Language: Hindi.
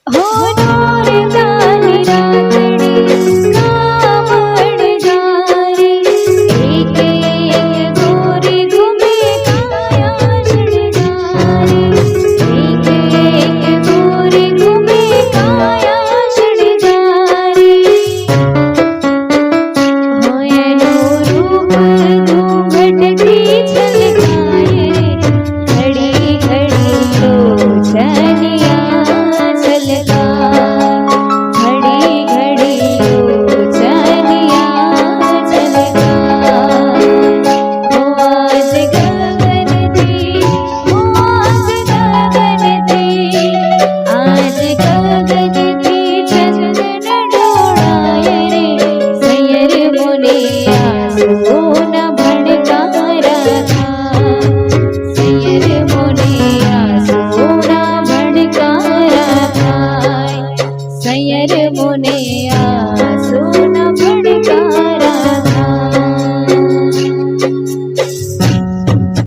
हो डोर काली रातड़ी कावड़ जारी, एक एक गोरी घूमे काया शृंगारी, एक एक गोरी घूमे काया शृंगारी। होयनो रूप घूंघटती छलकाए, घड़ी घड़ी लोचनिया छलकाए, घड़ी घड़ी लोचनिया छलकाए। हो आज गगन थी, हो आज गगन थी, आज गगन थी चंदन डोळाए रे, सैयर मुने आसोन भड़कारा था, सैयर मुने आसोन भड़कारा था, सैयर मुने